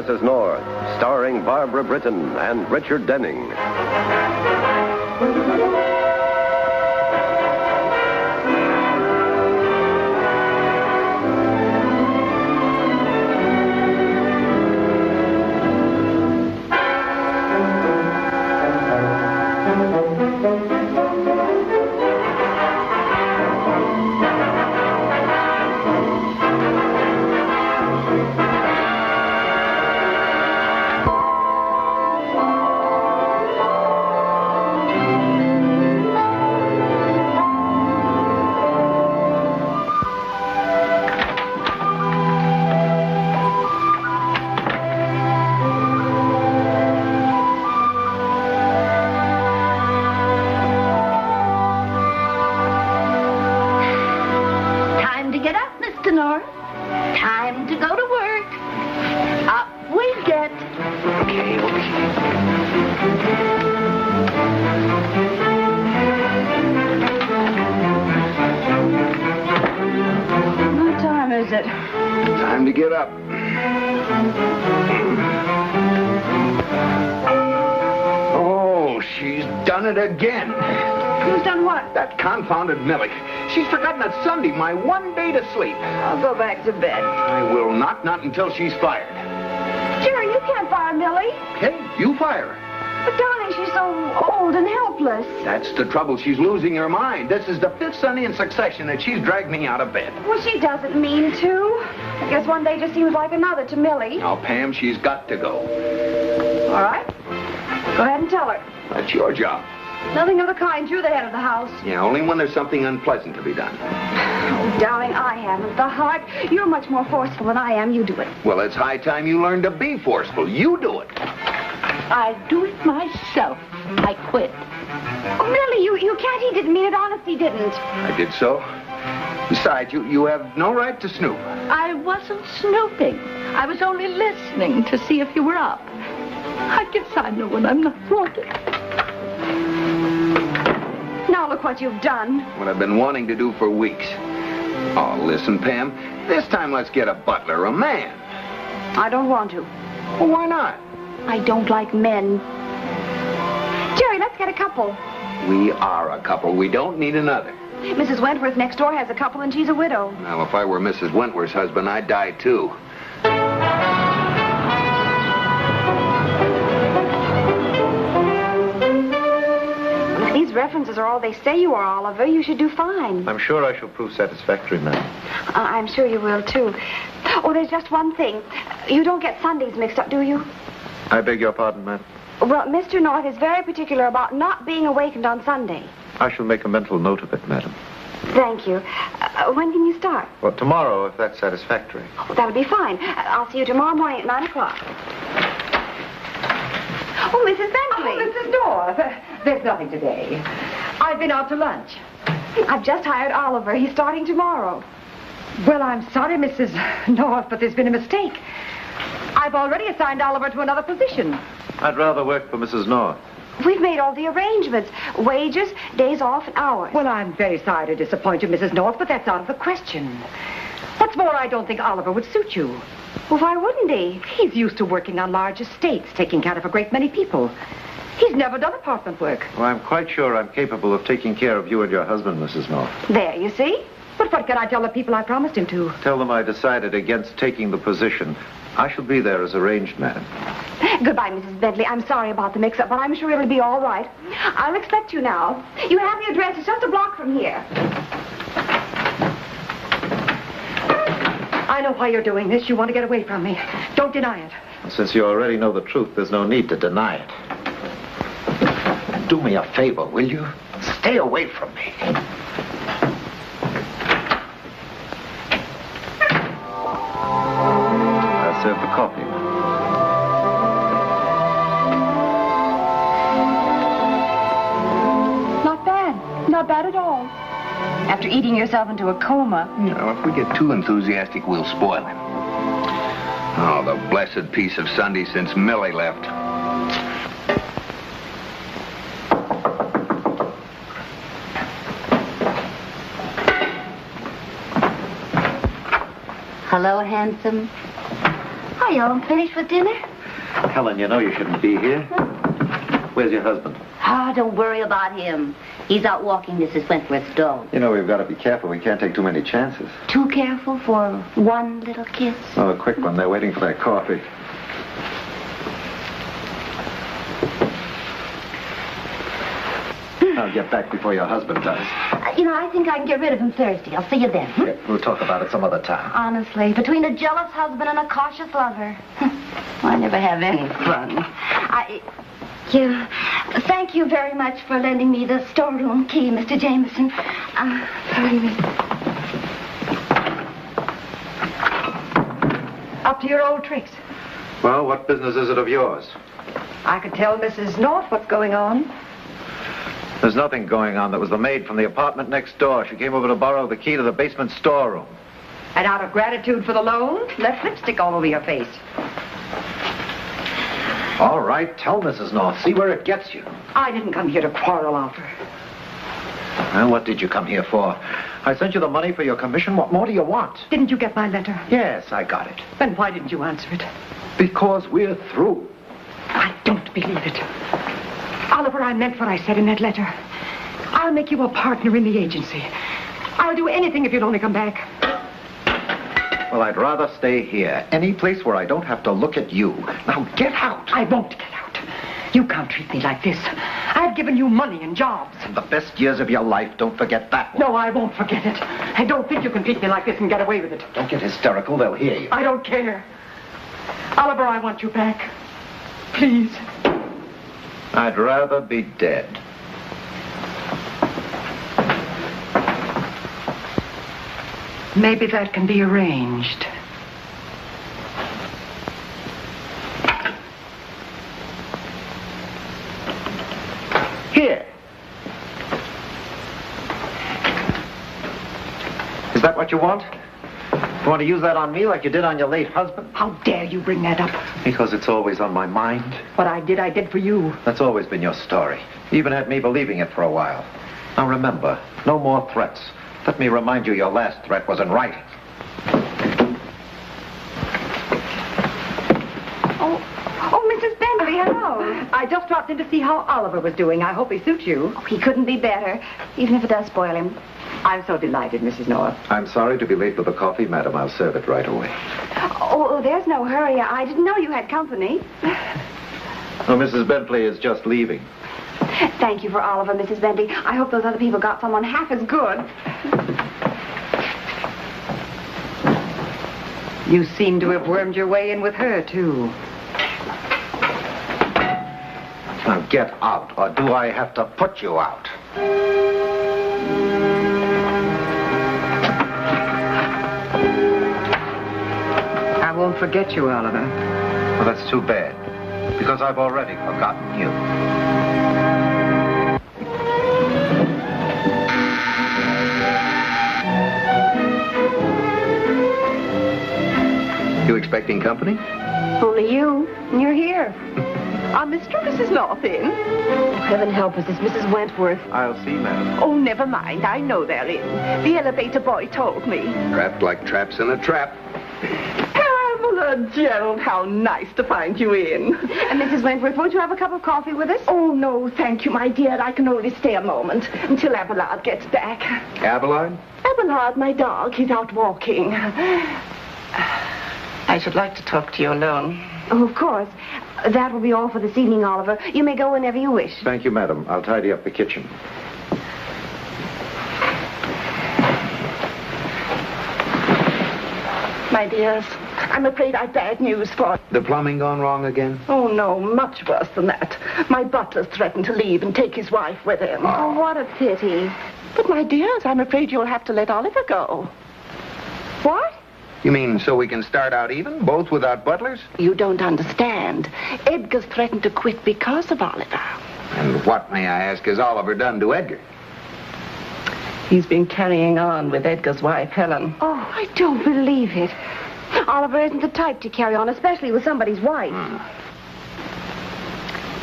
Mrs. North, starring Barbara Britton and Richard Denning. Time to go to work. Up we get. Okay. What time is it? Time to get up. Oh, she's done it again. Who's done what? That confounded Millie. She's forgotten that Sunday, my one day to sleep. I'll go back to bed. I will not until she's fired. Jerry, you can't fire Millie. Okay, you fire her. But, darling, she's so old and helpless. That's the trouble. She's losing her mind. This is the 5th Sunday in succession that she's dragged me out of bed. Well, she doesn't mean to. I guess one day just seems like another to Millie. Now, Pam, she's got to go. All right. Go ahead and tell her. That's your job. Nothing of the kind. You're the head of the house. Yeah, only when there's something unpleasant to be done. Oh, darling, I haven't the heart. You're much more forceful than I am. You do it. Well, it's high time you learn to be forceful. You do it. I do it myself. I quit. Oh, Millie, you can't. He didn't mean it. Honest, he didn't. I did so. Besides, you have no right to snoop. I wasn't snooping. I was only listening to see if you were up. I guess I know when I'm not wanted. Now look what you've done. What I've been wanting to do for weeks. Oh, listen, Pam. This time let's get a butler, a man. I don't want to. Well, why not? I don't like men. Jerry, let's get a couple. We are a couple. We don't need another. Mrs. Wentworth next door has a couple, and she's a widow. Well, if I were Mrs. Wentworth's husband, I'd die, too. If these references are all they say you are, Oliver, you should do fine. I'm sure I shall prove satisfactory, ma'am. I'm sure you will, too. Oh, there's just one thing. You don't get Sundays mixed up, do you? I beg your pardon, ma'am. Well, Mr. North is very particular about not being awakened on Sunday. I shall make a mental note of it, madam. Thank you. When can you start? Well, tomorrow, if that's satisfactory. Oh, that'll be fine. I'll see you tomorrow morning at 9 o'clock. Oh, Mrs. Bentley. Oh, Mrs. North. There's nothing today. I've been out to lunch. I've just hired Oliver. He's starting tomorrow. Well, I'm sorry, Mrs. North, but there's been a mistake. I've already assigned Oliver to another position. I'd rather work for Mrs. North. We've made all the arrangements. Wages, days off, and hours. Well, I'm very sorry to disappoint you, Mrs. North, but that's out of the question. What's more, I don't think Oliver would suit you. Well, why wouldn't he? He's used to working on large estates, taking care of a great many people. He's never done apartment work. Well, I'm quite sure I'm capable of taking care of you and your husband, Mrs. North. There, you see? But what can I tell the people I promised him to? Tell them I decided against taking the position. I shall be there as arranged, madam. Goodbye, Mrs. Bentley. I'm sorry about the mix-up, but I'm sure it'll be all right. I'll expect you now. You have the address. It's just a block from here. I know why you're doing this. You want to get away from me. Don't deny it. Since you already know the truth, there's no need to deny it. Do me a favor, will you? Stay away from me. I'll serve the coffee. Not bad. Not bad at all. After eating yourself into a coma. You know, if we get too enthusiastic, we'll spoil him. Oh, the blessed piece of Sunday since Millie left. Hello, handsome. Are you all finished with dinner? Helen, you know you shouldn't be here. Where's your husband? Ah, don't worry about him. He's out walking Mrs. Wentworth's dog. You know, we've got to be careful. We can't take too many chances. Too careful for one little kiss? Oh, a quick one. They're waiting for their coffee. I'll get back before your husband does. I think I can get rid of him Thursday. I'll see you then. Yeah, we'll talk about it some other time. Honestly, between a jealous husband and a cautious lover, I never have any fun. Thank you very much for lending me the storeroom key, Mr. Jameson. Pardon me. Up to your old tricks. Well, what business is it of yours? I could tell Mrs. North what's going on. There's nothing going on. That was the maid from the apartment next door. She came over to borrow the key to the basement storeroom. And out of gratitude for the loan, left lipstick all over your face. All right, tell Mrs. North. See where it gets you. I didn't come here to quarrel, Oliver. Well, what did you come here for? I sent you the money for your commission. What more do you want? Didn't you get my letter? Yes, I got it. Then why didn't you answer it? Because we're through. I don't believe it. Oliver, I meant what I said in that letter. I'll make you a partner in the agency. I'll do anything if you'll only come back. Well, I'd rather stay here. Any place where I don't have to look at you. Now, get out. I won't get out. You can't treat me like this. I've given you money and jobs. The best years of your life, don't forget that one. No, I won't forget it. I don't think you can treat me like this and get away with it. Don't get hysterical. They'll hear you. I don't care. Oliver, I want you back. Please. I'd rather be dead. Maybe that can be arranged. Here. Is that what you want? You want to use that on me like you did on your late husband? How dare you bring that up? Because it's always on my mind. What I did for you. That's always been your story. You even had me believing it for a while. Now remember, no more threats. Let me remind you your last threat was in writing. Oh, Mrs. Bentley, hello. I just dropped in to see how Oliver was doing. I hope he suits you. Oh, he couldn't be better, even if it does spoil him. I'm so delighted, Mrs. North. I'm sorry to be late with the coffee, madam. I'll serve it right away. Oh, there's no hurry. I didn't know you had company. Oh, Mrs. Bentley is just leaving. Thank you for Oliver, Mrs. Bentley. I hope those other people got someone half as good. You seem to have wormed your way in with her, too. Now get out, or do I have to put you out? I won't forget you, Oliver. Well, that's too bad, because I've already forgotten you. You expecting company? Only you. And you're here. Are Mr. and Mrs. North in? Oh, heaven help us. It's Mrs. Wentworth. I'll see, madam. Oh, never mind. I know they're in. The elevator boy told me. Trapped like traps in a trap. Pamela, Gerald, how nice to find you in. And Mrs. Wentworth, won't you have a cup of coffee with us? Oh, no, thank you, my dear. I can only stay a moment until Abelard gets back. Abelard? Abelard, my dog, he's out walking. I should like to talk to you alone. Oh, of course. That will be all for this evening, Oliver. You may go whenever you wish. Thank you, madam. I'll tidy up the kitchen. My dears, I'm afraid I've bad news for you. The plumbing gone wrong again? Oh, no, much worse than that. My butler's threatened to leave and take his wife with him. Oh, what a pity. But, my dears, I'm afraid you'll have to let Oliver go. What? You mean so we can start out even, both without butlers? You don't understand. Edgar's threatened to quit because of Oliver. And what, may I ask, has Oliver done to Edgar? He's been carrying on with Edgar's wife, Helen. Oh, I don't believe it. Oliver isn't the type to carry on, especially with somebody's wife.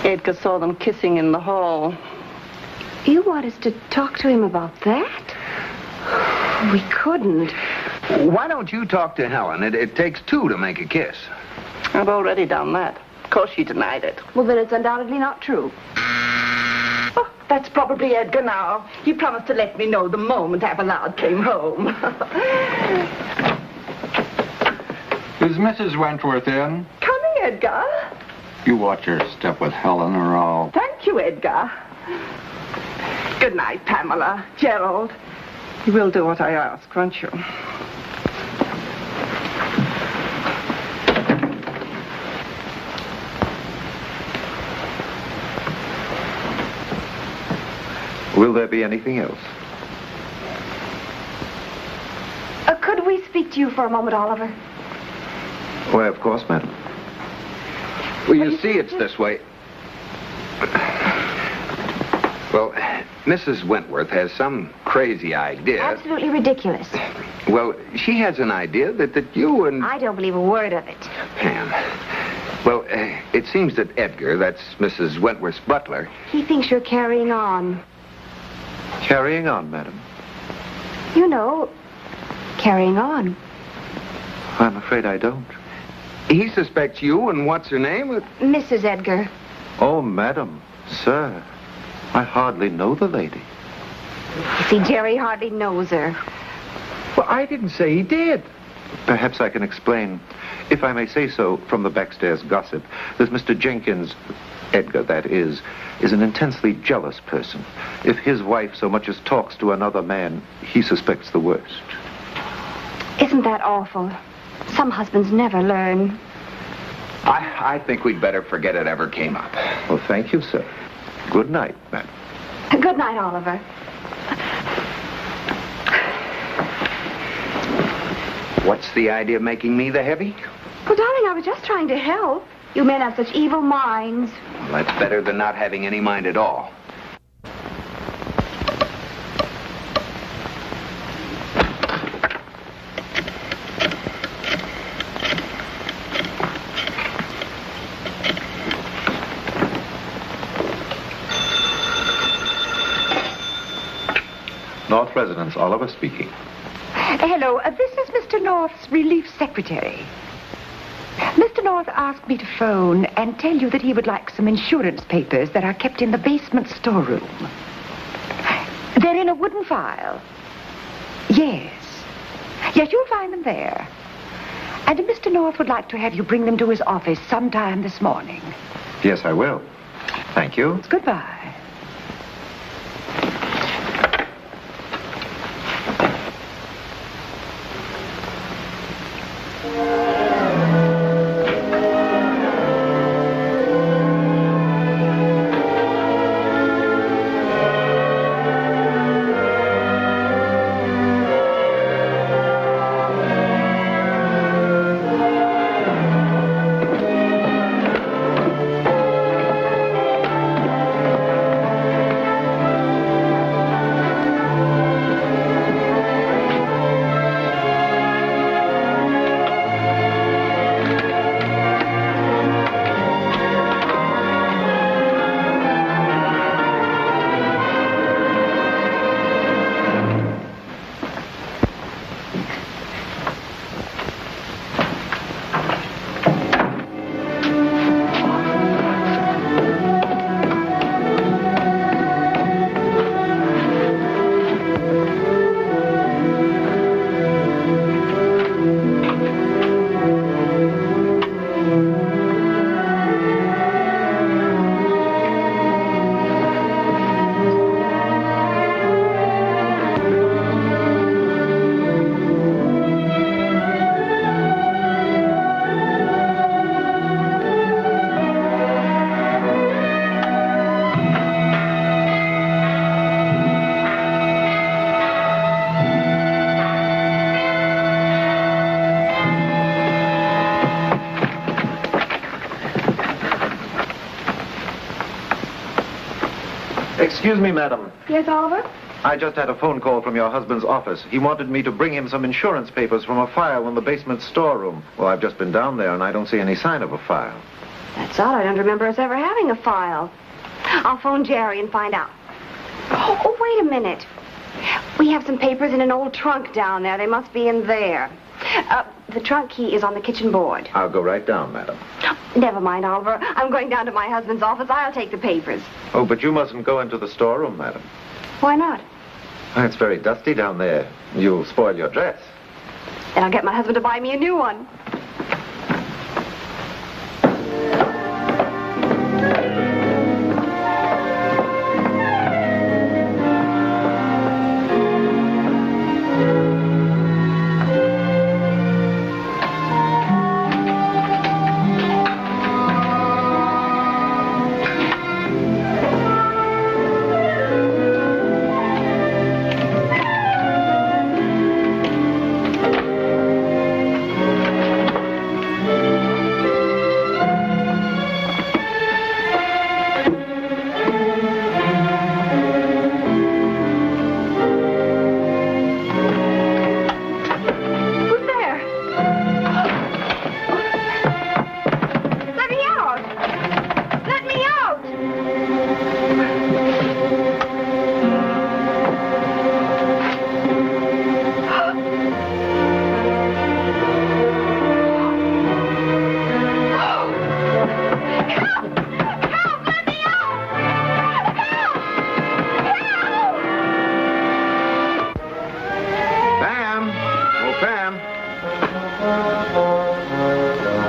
Edgar saw them kissing in the hall. You want us to talk to him about that? We couldn't. Why don't you talk to Helen? It takes two to make a kiss. I've already done that. Of course she denied it. Well, then it's undoubtedly not true. Oh, that's probably Edgar now. He promised to let me know the moment Abelard came home. Is Mrs. Wentworth in? Coming, Edgar. You watch your step with Helen, or I'll... Thank you, Edgar. Good night, Pamela. Gerald. You will do what I ask, won't you? Will there be anything else? Could we speak to you for a moment, Oliver? Why, of course, madam. Well, you see, it's this way. Well, Mrs. Wentworth has some crazy idea. Absolutely ridiculous. Well, she has an idea that you and... I don't believe a word of it. Pam. Well, it seems that Edgar, that's Mrs. Wentworth's butler... He thinks you're carrying on. Carrying on, madam. You know, carrying on. I'm afraid I don't. He suspects you and what's her name? Mrs. Edgar. Oh, madam, sir, I hardly know the lady. You see, Jerry hardly knows her. Well, I didn't say he did. Perhaps I can explain, if I may say so, from the backstairs gossip, that Mr. Jenkins, Edgar, that is an intensely jealous person. If his wife so much as talks to another man, he suspects the worst. Isn't that awful? Some husbands never learn. I think we'd better forget it ever came up. Well, thank you, sir. Good night, madam. Good night, Oliver. What's the idea of making me the heavy? Well, darling, I was just trying to help. You men have such evil minds. Well, that's better than not having any mind at all. North Residence, Oliver speaking. Hello, this is Mr. North's relief secretary. Mr. North asked me to phone and tell you that he would like some insurance papers that are kept in the basement storeroom. They're in a wooden file. Yes. Yes, you'll find them there. And Mr. North would like to have you bring them to his office sometime this morning. Yes, I will. Thank you. Goodbye. Excuse me, madam. Yes, Oliver? I just had a phone call from your husband's office. He wanted me to bring him some insurance papers from a file in the basement storeroom. Well, I've just been down there, and I don't see any sign of a file. That's odd. I don't remember us ever having a file. I'll phone Jerry and find out. Oh, wait a minute. We have some papers in an old trunk down there. They must be in there. The trunk key is on the kitchen board. I'll go right down, madam. Never mind, Oliver. I'm going down to my husband's office. I'll take the papers. Oh, but you mustn't go into the storeroom, madam. Why not? It's very dusty down there. You'll spoil your dress. Then I'll get my husband to buy me a new one.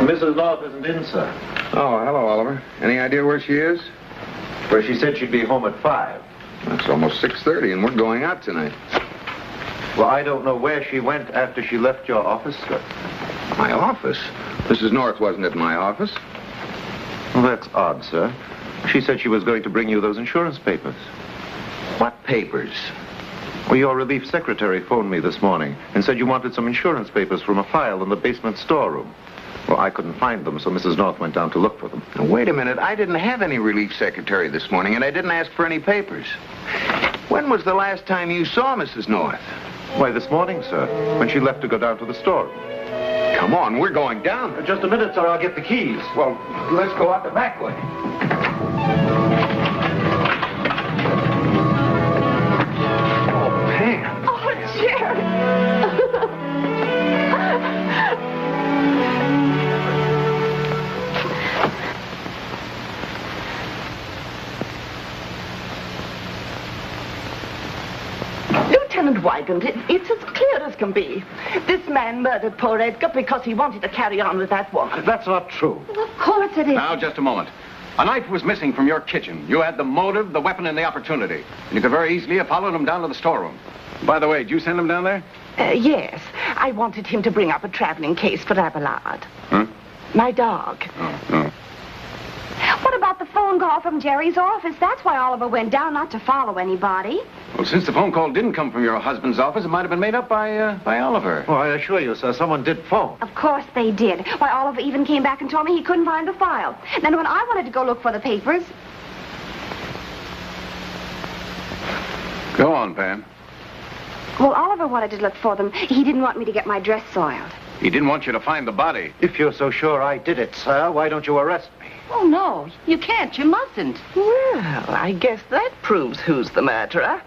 Mrs. North isn't in, sir. Oh, hello, Oliver. Any idea where she is? Well, she said she'd be home at 5. It's almost 6:30, and we're going out tonight. Well, I don't know where she went after she left your office, sir. My office? Mrs. North wasn't at my office. Well, that's odd, sir. She said she was going to bring you those insurance papers. What papers? Well, your relief secretary phoned me this morning and said you wanted some insurance papers from a file in the basement storeroom. Well, I couldn't find them, so Mrs. North went down to look for them. Now, wait a minute. I didn't have any relief secretary this morning, and I didn't ask for any papers. When was the last time you saw Mrs. North? Why, this morning, sir, when she left to go down to the storeroom. Come on, we're going down. Just a minute, sir. I'll get the keys. Well, let's go out the back way. Oh, Pam. Oh, Jerry. Lieutenant Wygant, it's as clear as can be. This man murdered poor Edgar because he wanted to carry on with that woman. That's not true. Well, of course it is. Now, just a moment. A knife was missing from your kitchen. You had the motive, the weapon, and the opportunity. And you could very easily have followed him down to the storeroom. By the way, did you send him down there? Yes, I wanted him to bring up a traveling case for Abelard. Huh? My dog. Oh. What about the phone call from Jerry's office? That's why Oliver went down, not to follow anybody. Well, since the phone call didn't come from your husband's office, it might have been made up by Oliver. Well, I assure you, sir, someone did phone. Of course they did. Why, Oliver even came back and told me he couldn't find the file. Then when I wanted to go look for the papers... Go on, Pam. Well, Oliver wanted to look for them. He didn't want me to get my dress soiled. He didn't want you to find the body. If you're so sure I did it, sir, why don't you arrest me? Oh, no, you can't. You mustn't. Well, I guess that proves who's the murderer.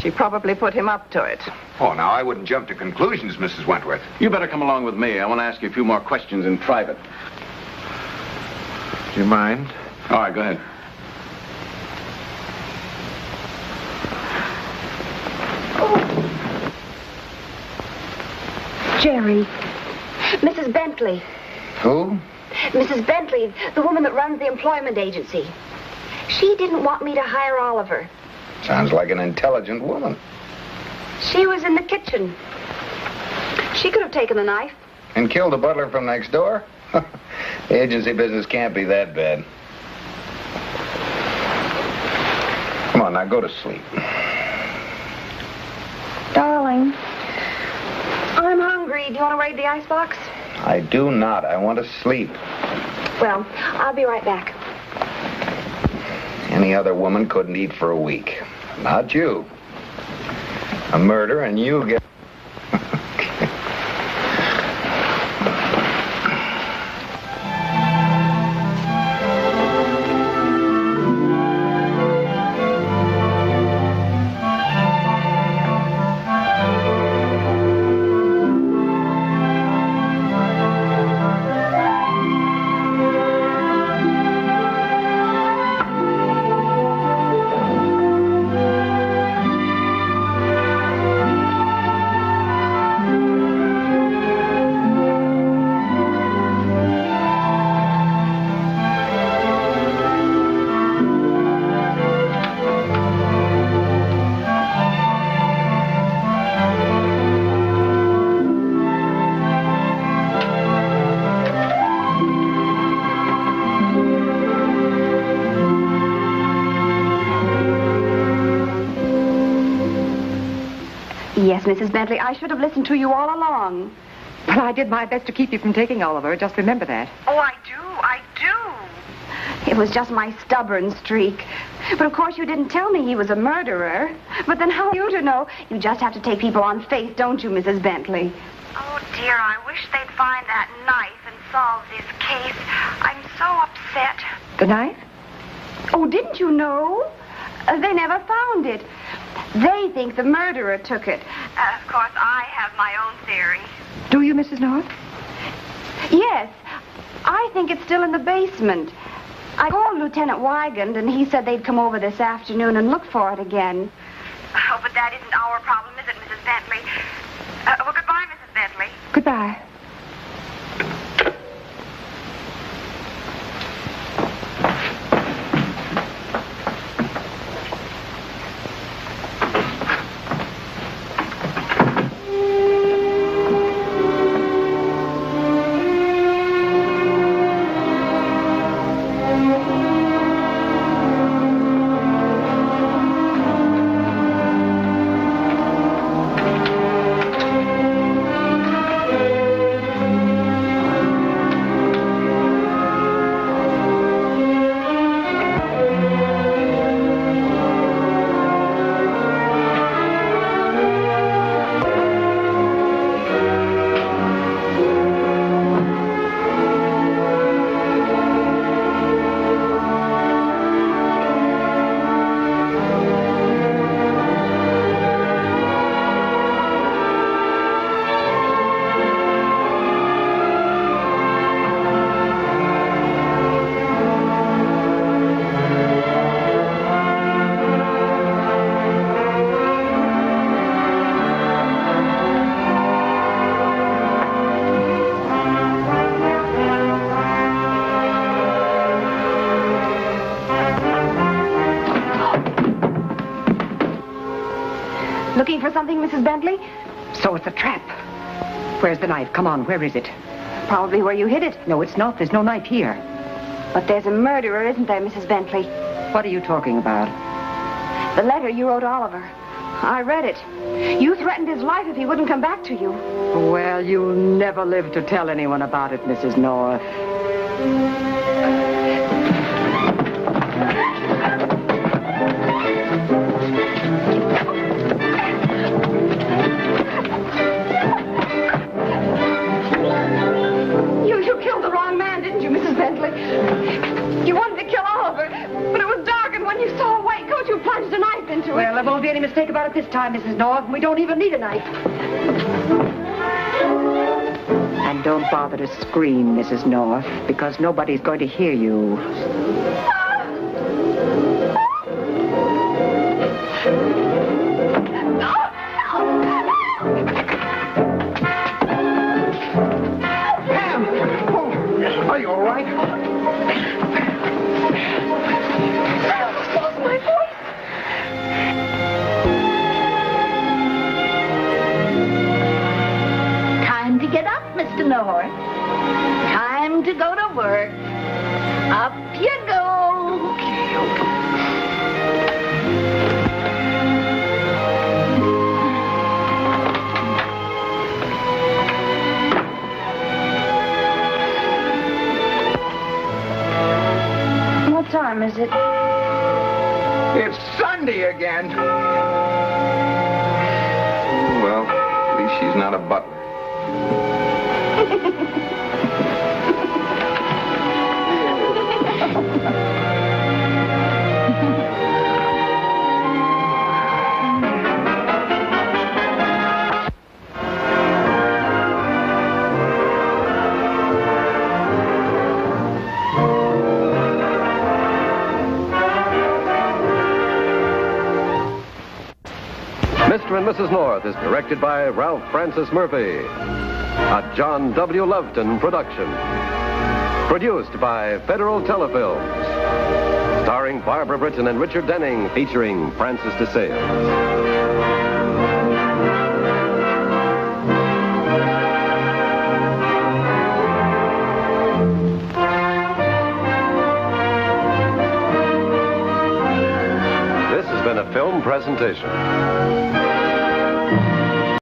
She probably put him up to it. Oh, now, I wouldn't jump to conclusions, Mrs. Wentworth. You better come along with me. I want to ask you a few more questions in private. Do you mind? All right, go ahead. Jerry. Mrs. Bentley. Who? Mrs. Bentley, the woman that runs the employment agency. She didn't want me to hire Oliver. Sounds like an intelligent woman. She was in the kitchen. She could have taken a knife. And killed the butler from next door? The agency business can't be that bad. Come on, now go to sleep. Darling, I'm hungry. Do you want to raid the icebox? I do not. I want to sleep. Well, I'll be right back. Any other woman couldn't eat for a week. Not you. A murder and you get... Yes, Mrs. Bentley, I should have listened to you all along. Well, I did my best to keep you from taking Oliver. Just remember that. Oh, I do. It was just my stubborn streak. But of course you didn't tell me he was a murderer. But then how are you to know? You just have to take people on faith, don't you, Mrs. Bentley? Oh, dear, I wish they'd find that knife and solve this case. I'm so upset. The knife? Oh, didn't you know? They never found it. They think the murderer took it. Of course, I have my own theory. Do you, Mrs. North? Yes, I think it's still in the basement. I called Lieutenant Wygand, and he said they'd come over this afternoon and look for it again. Oh, but that isn't our problem, is it, Mrs. Bentley? Well, goodbye, Mrs. Bentley. Goodbye. Looking for something, Mrs. Bentley? So it's a trap. Where's the knife? Come on, where is it? Probably where you hid it. No, it's not. There's no knife here. But there's a murderer, isn't there, Mrs. Bentley? What are you talking about? The letter you wrote Oliver. I read it. You threatened his life if he wouldn't come back to you. Well, you'll never live to tell anyone about it, Mrs. North. You killed the wrong man, didn't you, Mrs. Bentley? You wanted to kill Oliver, but it was dark, and when you saw a white coat, you plunged a knife into it. Well, there won't be any mistake about it this time, Mrs. North. We don't even need a knife. And don't bother to scream, Mrs. North, because nobody's going to hear you. Are you all right? My voice. Time to get up, Mr. North. Time to go to work. Up you go. What time is it? It's Sunday again. Well, at least she's not a butler. Mr. and Mrs. North is directed by Ralph Francis Murphy. A John W. Loveton production. Produced by Federal Telefilms. Starring Barbara Britton and Richard Denning, featuring Francis DeSales. This has been a film presentation.